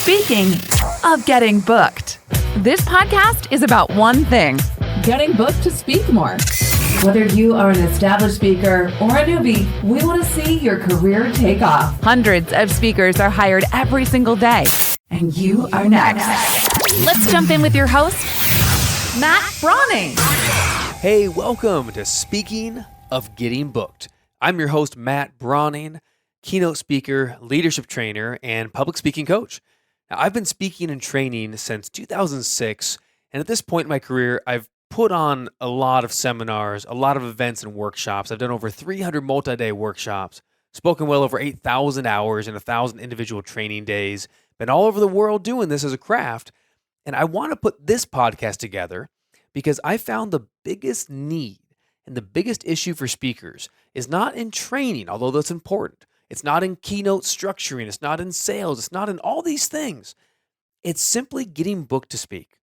Speaking of getting booked, this podcast is about one thing: getting booked to speak more. Whether you are an established speaker or a newbie, we want to see your career take off. Hundreds of speakers are hired every single day. And you are next. Let's jump in with your host, Matt Brauning. Hey, welcome to Speaking of Getting Booked. I'm your host, Matt Brauning, keynote speaker, leadership trainer, and public speaking coach. Now, I've been speaking and training since 2006, and at this point in my career, I've put on a lot of seminars, a lot of events and workshops. I've done over 300 multi-day workshops, spoken well over 8,000 hours and 1,000 individual training days, been all over the world doing this as a craft. And I want to put this podcast together because I found the biggest need and the biggest issue for speakers is not in training, although that's important. It's not in keynote structuring. It's not in sales. It's not in all these things. It's simply getting booked to speak,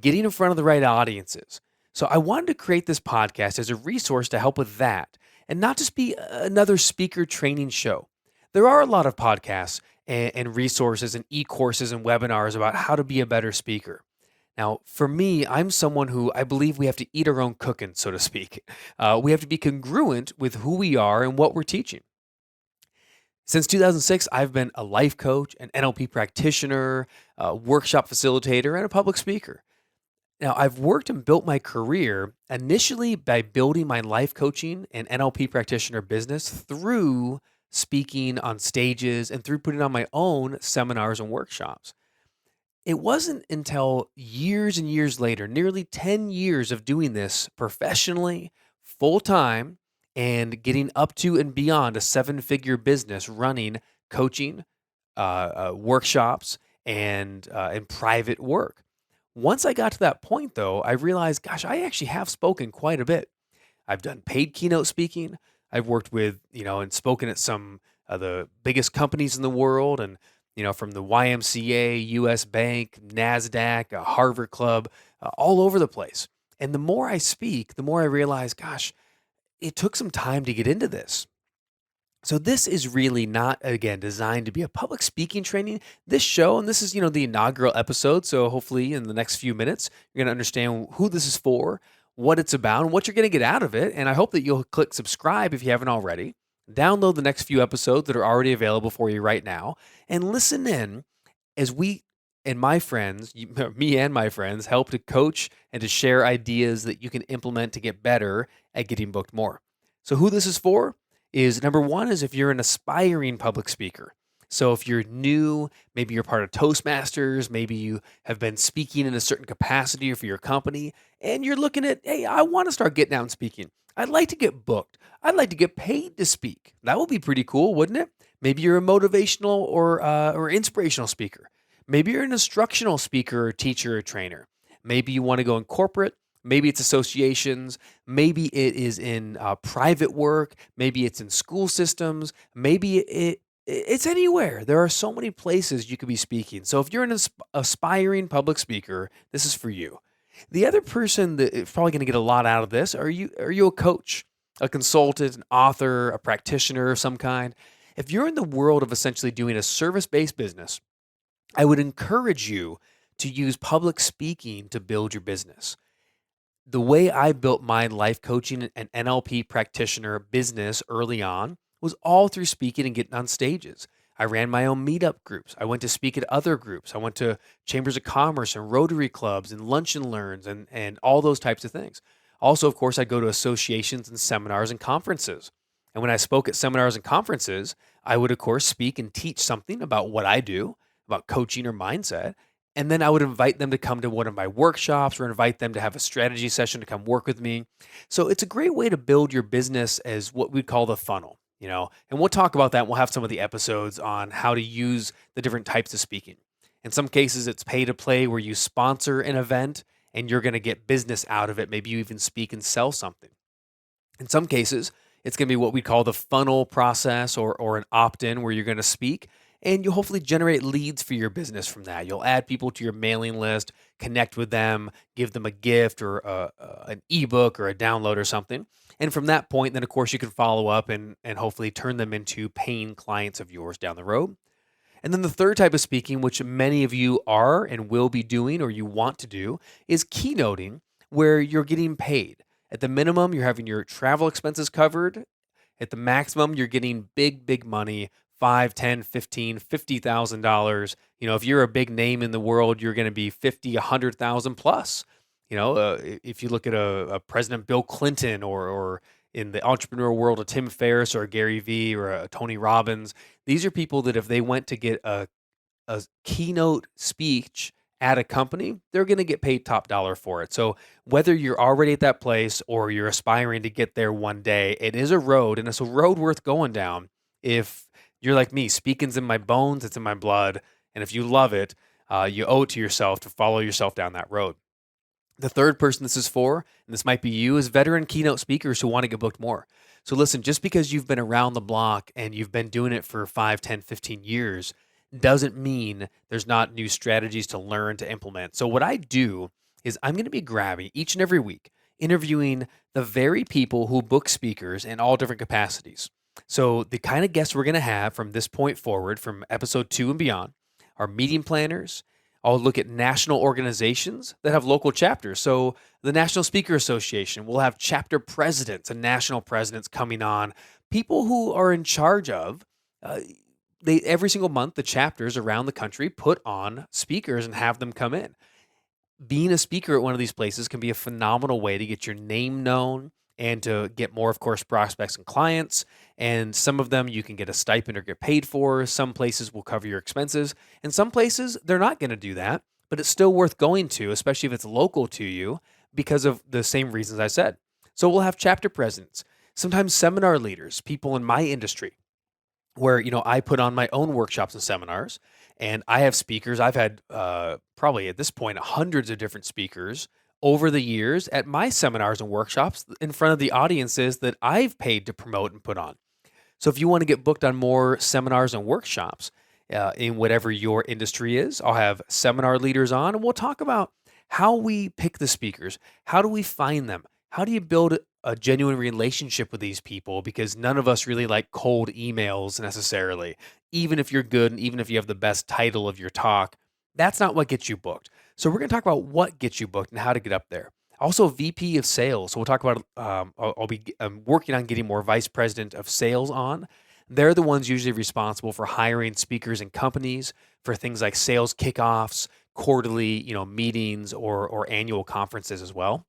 getting in front of the right audiences. So I wanted to create this podcast as a resource to help with that and not just be another speaker training show. There are a lot of podcasts and resources and e-courses and webinars about how to be a better speaker. Now, for me, I'm someone who I believe we have to eat our own cooking, so to speak. We have to be congruent with who we are and what we're teaching. Since 2006, I've been a life coach, an NLP practitioner, a workshop facilitator, and a public speaker. Now, I've worked and built my career initially by building my life coaching and NLP practitioner business through speaking on stages and through putting on my own seminars and workshops. It wasn't until years and years later, nearly 10 years of doing this professionally, full-time, and getting up to and beyond a seven-figure business running coaching, workshops, and private work. Once I got to that point, though, I realized, gosh, I actually have spoken quite a bit. I've done paid keynote speaking. I've worked with, and spoken at some of the biggest companies in the world, and from the YMCA, US Bank, NASDAQ, Harvard Club, all over the place. And the more I speak, the more I realize, gosh, it took some time to get into this. So this is really not, again, designed to be a public speaking training. This show, and this is, the inaugural episode, so hopefully in the next few minutes, you're going to understand who this is for, what it's about, and what you're going to get out of it. And I hope that you'll click subscribe if you haven't already. Download the next few episodes that are already available for you right now, and listen in as we and my friends, me and my friends, help to coach and to share ideas that you can implement to get better at getting booked more. So who this is for is, number one, is if you're an aspiring public speaker. So if you're new, maybe you're part of Toastmasters, maybe you have been speaking in a certain capacity for your company, and you're looking at, hey, I want to start getting out and speaking. I'd like to get booked. I'd like to get paid to speak. That would be pretty cool, wouldn't it? Maybe you're a motivational or inspirational speaker. Maybe you're an instructional speaker or teacher or trainer. Maybe you want to go in corporate. Maybe it's associations. Maybe it is in private work. Maybe it's in school systems. Maybe it's anywhere. There are so many places you could be speaking. So if you're an aspiring public speaker, this is for you. The other person that is probably going to get a lot out of this, are you a coach, a consultant, an author, a practitioner of some kind? If you're in the world of essentially doing a service-based business, I would encourage you to use public speaking to build your business. The way I built my life coaching and NLP practitioner business early on was all through speaking and getting on stages. I ran my own meetup groups. I went to speak at other groups. I went to chambers of commerce and Rotary clubs and lunch and learns and all those types of things. Also, of course, I go to associations and seminars and conferences. And when I spoke at seminars and conferences, I would, of course, speak and teach something about what I do, about coaching or mindset. And then I would invite them to come to one of my workshops or invite them to have a strategy session to come work with me. So it's a great way to build your business as what we call the funnel, and we'll talk about that. We'll have some of the episodes on how to use the different types of speaking. In some cases, it's pay to play where you sponsor an event and you're going to get business out of it. Maybe you even speak and sell something. In some cases, it's going to be what we call the funnel process or an opt-in where you're going to speak and you'll hopefully generate leads for your business from that. You'll add people to your mailing list, connect with them, give them a gift or an ebook or a download or something. And from that point, then of course you can follow up and hopefully turn them into paying clients of yours down the road. And then the third type of speaking, which many of you are and will be doing or you want to do, is keynoting, where you're getting paid. At the minimum, you're having your travel expenses covered. At the maximum, you're getting big money, $5, $10, $15, $50,000. If you're a big name in the world, you're going to be 50, 100,000 plus. If you look at a President Bill Clinton or in the entrepreneur world, a Tim Ferriss or a Gary Vee or a Tony Robbins, these are people that if they went to get a keynote speech at a company, they're going to get paid top dollar for it. So whether you're already at that place or you're aspiring to get there one day, it is a road, and it's a road worth going down. If you're like me, speaking's in my bones, it's in my blood, and if you love it, you owe it to yourself to follow yourself down that road. The third person this is for, and this might be you, is veteran keynote speakers who want to get booked more. So listen, just because you've been around the block and you've been doing it for 5, 10, 15 years doesn't mean there's not new strategies to learn to implement. So what I do is I'm going to be grabbing each and every week, interviewing the very people who book speakers in all different capacities. So the kind of guests we're going to have from this point forward, from episode 2 and beyond, are meeting planners. I'll look at national organizations that have local chapters. So the National Speaker Association will have chapter presidents and national presidents coming on, people who are in charge of, every single month, the chapters around the country put on speakers and have them come in. Being a speaker at one of these places can be a phenomenal way to get your name known and to get more, of course, prospects and clients. And some of them you can get a stipend or get paid for. Some places will cover your expenses. And some places, they're not going to do that, but it's still worth going to, especially if it's local to you, because of the same reasons I said. So we'll have chapter presidents, sometimes seminar leaders, people in my industry, where, I put on my own workshops and seminars, and I have speakers. I've had probably at this point hundreds of different speakers over the years at my seminars and workshops in front of the audiences that I've paid to promote and put on. So if you want to get booked on more seminars and workshops in whatever your industry is, I'll have seminar leaders on, and we'll talk about how we pick the speakers. How do we find them? How do you build a genuine relationship with these people? Because none of us really like cold emails necessarily. Even if you're good and even if you have the best title of your talk, that's not what gets you booked. So we're going to talk about what gets you booked and how to get up there. Also, VP of sales. So we'll talk about, I'll be working on getting more vice president of sales on. They're the ones usually responsible for hiring speakers and companies for things like sales kickoffs, quarterly, meetings or annual conferences as well.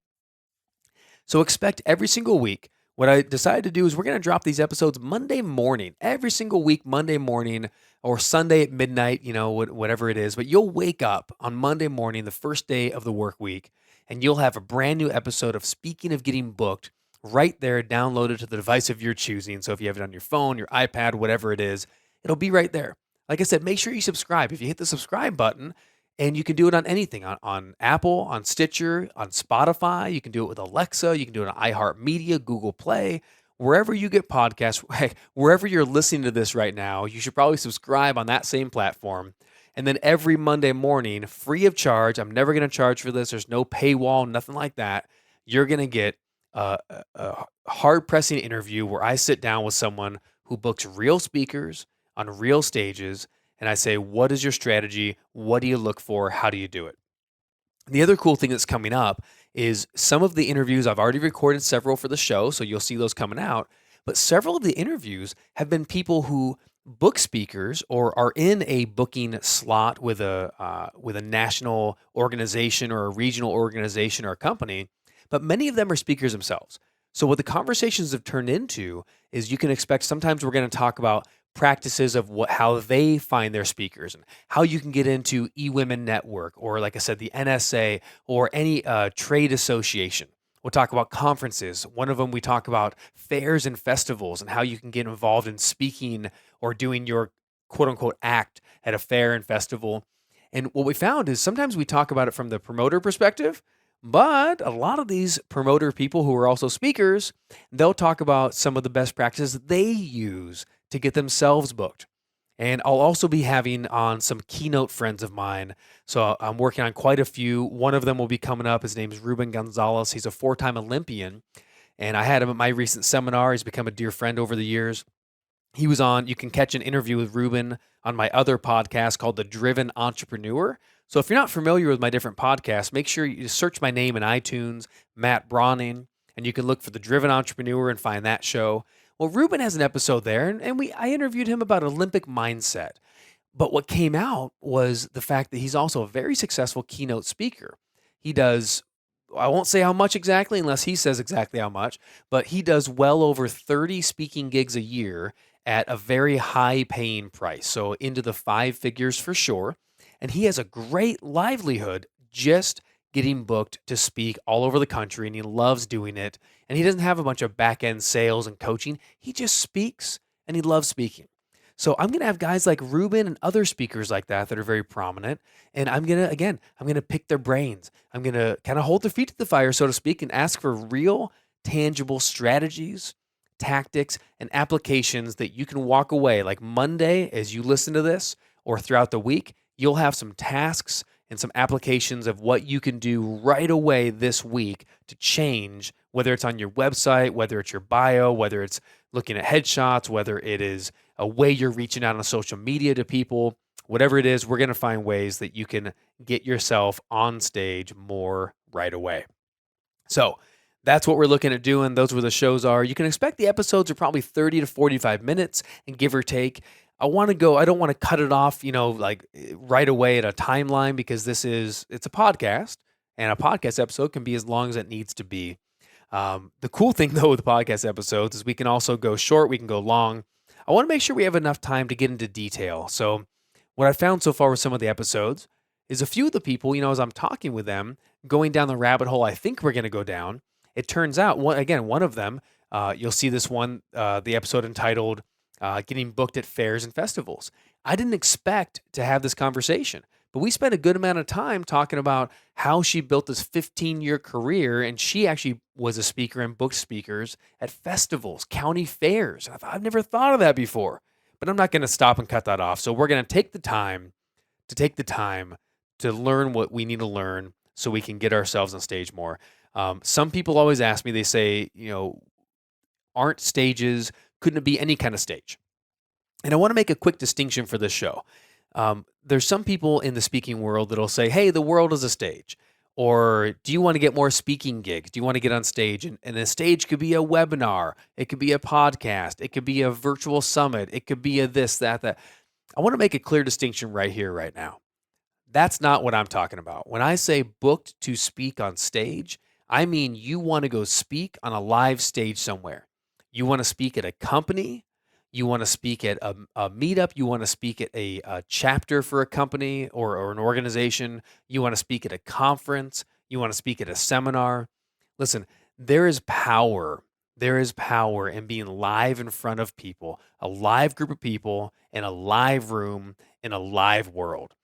So expect every single week. What I decided to do is we're going to drop these episodes Monday morning, every single week, Monday morning or Sunday at midnight, whatever it is. But you'll wake up on Monday morning, the first day of the work week, and you'll have a brand new episode of Speaking of Getting Booked right there, downloaded to the device of your choosing. So if you have it on your phone, your iPad, whatever it is, it'll be right there. Like I said, make sure you subscribe. If you hit the subscribe button, and you can do it on anything, on Apple, on Stitcher, on Spotify. You can do it with Alexa. You can do it on iHeartMedia, Google Play, wherever you get podcasts. Wherever you're listening to this right now, you should probably subscribe on that same platform. And then every Monday morning, free of charge, I'm never going to charge for this. There's no paywall, nothing like that. You're going to get a hard-pressing interview where I sit down with someone who books real speakers on real stages, and I say, what is your strategy? What do you look for? How do you do it? The other cool thing that's coming up is some of the interviews, I've already recorded several for the show, so you'll see those coming out. But several of the interviews have been people who book speakers or are in a booking slot with a national organization or a regional organization or a company, but many of them are speakers themselves. So what the conversations have turned into is you can expect sometimes we're going to talk about practices of how they find their speakers and how you can get into eWomen Network or, like I said, the NSA or any trade association. We'll talk about conferences. One of them, we talk about fairs and festivals and how you can get involved in speaking or doing your quote unquote act at a fair and festival. And what we found is sometimes we talk about it from the promoter perspective, but a lot of these promoter people who are also speakers, they'll talk about some of the best practices they use to get themselves booked. And I'll also be having on some keynote friends of mine. So I'm working on quite a few. One of them will be coming up. His name is Ruben Gonzalez. He's a 4-time Olympian. And I had him at my recent seminar. He's become a dear friend over the years. He was on, you can catch an interview with Ruben on my other podcast called The Driven Entrepreneur. So if you're not familiar with my different podcasts, make sure you search my name in iTunes, Matt Brauning, and you can look for The Driven Entrepreneur and find that show. Well, Ruben has an episode there, and I interviewed him about Olympic mindset. But what came out was the fact that he's also a very successful keynote speaker. He does, I won't say how much exactly unless he says exactly how much, but he does well over 30 speaking gigs a year at a very high paying price. So into the 5 figures for sure. And he has a great livelihood just getting booked to speak all over the country, and he loves doing it. And he doesn't have a bunch of back end sales and coaching. He just speaks and he loves speaking. So I'm going to have guys like Ruben and other speakers like that are very prominent. And I'm going to pick their brains. I'm going to kind of hold their feet to the fire, so to speak, and ask for real, tangible strategies, tactics, and applications that you can walk away. Like Monday, as you listen to this, or throughout the week, you'll have some tasks and some applications of what you can do right away this week to change, whether it's on your website, whether it's your bio, whether it's looking at headshots, whether it is a way you're reaching out on social media to people, whatever it is, we're going to find ways that you can get yourself on stage more right away. So that's what we're looking at doing. Those where the shows are. You can expect the episodes are probably 30 to 45 minutes and give or take. I don't want to cut it off, like right away at a timeline, because it's a podcast, and a podcast episode can be as long as it needs to be. The cool thing though with the podcast episodes is we can also go short, we can go long. I want to make sure we have enough time to get into detail. So what I found so far with some of the episodes is a few of the people, as I'm talking with them, going down the rabbit hole I think we're going to go down. It turns out, one of them, you'll see this one, the episode entitled Getting Booked at Fairs and Festivals. I didn't expect to have this conversation, but we spent a good amount of time talking about how she built this 15-year career, and she actually was a speaker and booked speakers at festivals, county fairs. I've never thought of that before, but I'm not going to stop and cut that off. So we're going to take the time to learn what we need to learn so we can get ourselves on stage more. Some people always ask me, they say, aren't stages, couldn't it be any kind of stage? And I want to make a quick distinction for this show. There's some people in the speaking world that'll say, hey, the world is a stage. Or do you want to get more speaking gigs? Do you want to get on stage? And a stage could be a webinar. It could be a podcast. It could be a virtual summit. It could be a this, that. I want to make a clear distinction right here, right now. That's not what I'm talking about. When I say booked to speak on stage, I mean you want to go speak on a live stage somewhere. You want to speak at a company. You want to speak at a meetup. You want to speak at a chapter for a company or an organization. You want to speak at a conference. You want to speak at a seminar. Listen, there is power. There is power in being live in front of people, a live group of people in a live room in a live world.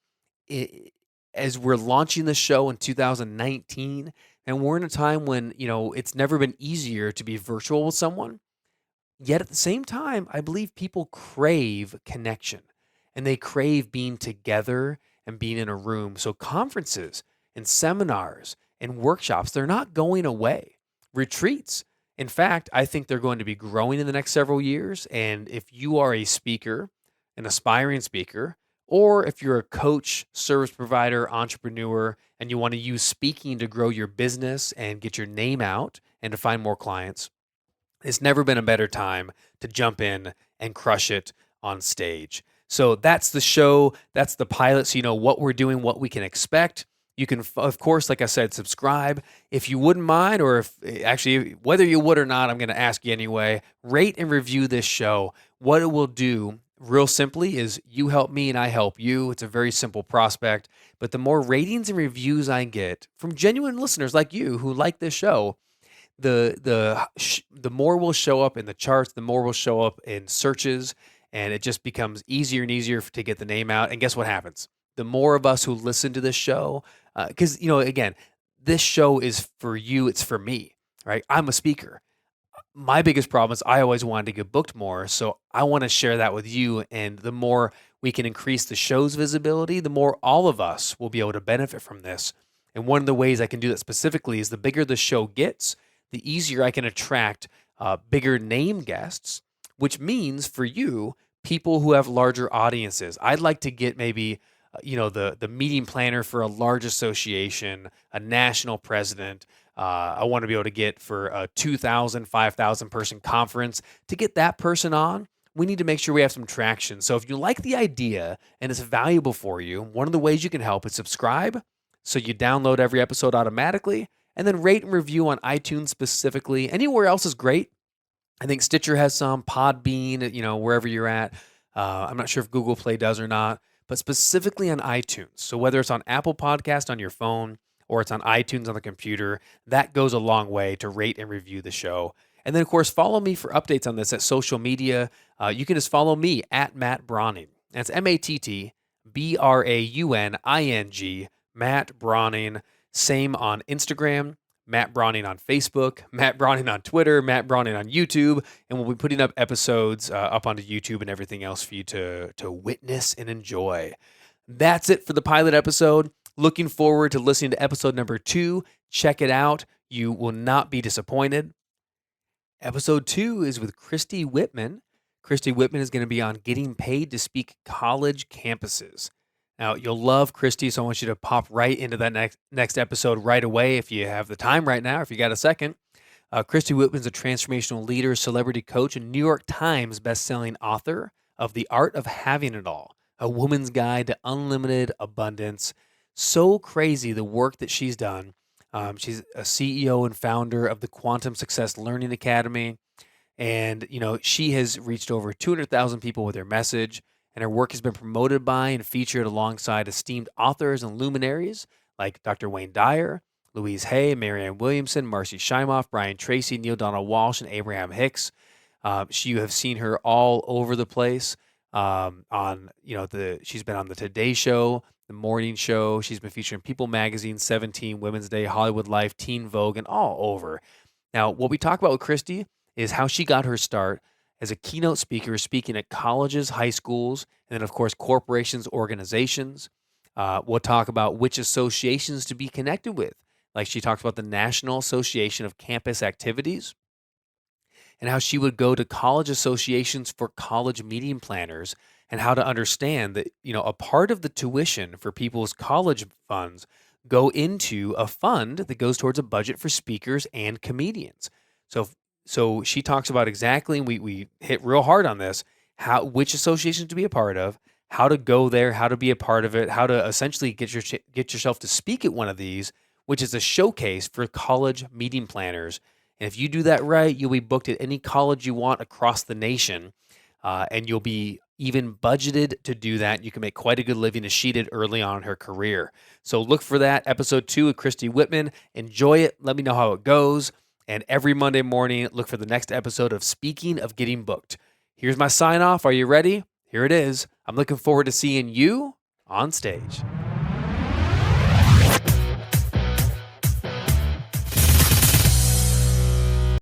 As we're launching the show in 2019, and we're in a time when, it's never been easier to be virtual with someone. Yet at the same time, I believe people crave connection, and they crave being together and being in a room. So conferences and seminars and workshops, they're not going away. Retreats, in fact, I think they're going to be growing in the next several years. And if you are a speaker, an aspiring speaker, or if you're a coach, service provider, entrepreneur, and you want to use speaking to grow your business and get your name out and to find more clients, it's never been a better time to jump in and crush it on stage. So that's the show. That's the pilot. So you know what we're doing, what we can expect. You can, of course, like I said, subscribe. If you wouldn't mind, or if actually, whether you would or not, I'm going to ask you anyway, rate and review this show. What it will do, real simply, is you help me and I help you. It's a very simple prospect. But the more ratings and reviews I get from genuine listeners like you who like this show, the more will show up in the charts, the more will show up in searches, and it just becomes easier and easier to get the name out. And guess what happens? The more of us who listen to this show, because, again, this show is for you, it's for me, right? I'm a speaker. My biggest problem is I always wanted to get booked more, so I want to share that with you. And the more we can increase the show's visibility, the more all of us will be able to benefit from this. And one of the ways I can do that specifically is the bigger the show gets, the easier I can attract bigger name guests, which means for you, people who have larger audiences. I'd like to get maybe the meeting planner for a large association, a national president. I want to be able to get for a 2,000, 5,000 person conference. To get that person on, we need to make sure we have some traction. So if you like the idea and it's valuable for you, one of the ways you can help is subscribe, so you download every episode automatically, and then rate and review on iTunes specifically. Anywhere else is great. I think Stitcher has some, Podbean, wherever you're at. I'm not sure if Google Play does or not, but specifically on iTunes. So whether it's on Apple Podcast on your phone or it's on iTunes on the computer, that goes a long way to rate and review the show. And then, of course, follow me for updates on this at social media. You can just follow me at Matt Brauning. That's MattBrauning, Matt Brauning. Same on Instagram, Matt Brauning on Facebook, Matt Brauning on Twitter, Matt Brauning on YouTube. And we'll be putting up episodes up onto YouTube and everything else for you to witness and enjoy. That's it for the pilot episode. Looking forward to listening to episode number 2. Check it out. You will not be disappointed. Episode 2 is with Christy Whitman. Christy Whitman is going to be on getting paid to speak college campuses. Now, you'll love Christy, so I want you to pop right into that next episode right away if you have the time right now, if you got a second. Christy Whitman's a transformational leader, celebrity coach, and New York Times bestselling author of The Art of Having It All, A Woman's Guide to Unlimited Abundance. So crazy the work that she's done. She's a CEO and founder of the Quantum Success Learning Academy. And, she has reached over 200,000 people with her message. And her work has been promoted by and featured alongside esteemed authors and luminaries like Dr. Wayne Dyer, Louise Hay, Marianne Williamson, Marcy Shimoff, Brian Tracy, Neil Donald Walsh, and Abraham Hicks. You have seen her all over the place. She's been on the Today Show, the Morning Show. She's been featured in People Magazine, 17, Women's Day, Hollywood Life, Teen Vogue, and all over. Now, what we talk about with Christy is how she got her start as a keynote speaker, speaking at colleges, high schools, and then, of course, corporations, organizations. We'll talk about which associations to be connected with. Like she talks about the National Association of Campus Activities and how she would go to college associations for college meeting planners and how to understand that, a part of the tuition for people's college funds go into a fund that goes towards a budget for speakers and comedians. So she talks about exactly, we hit real hard on this, which associations to be a part of, how to go there, how to be a part of it, how to essentially get yourself to speak at one of these, which is a showcase for college meeting planners. And if you do that right, you'll be booked at any college you want across the nation, and you'll be even budgeted to do that. You can make quite a good living, as she did early on in her career. So look for that, episode 2 with Christy Whitman. Enjoy it. Let me know how it goes. And every Monday morning, look for the next episode of Speaking of Getting Booked. Here's my sign off. Are you ready? Here it is. I'm looking forward to seeing you on stage.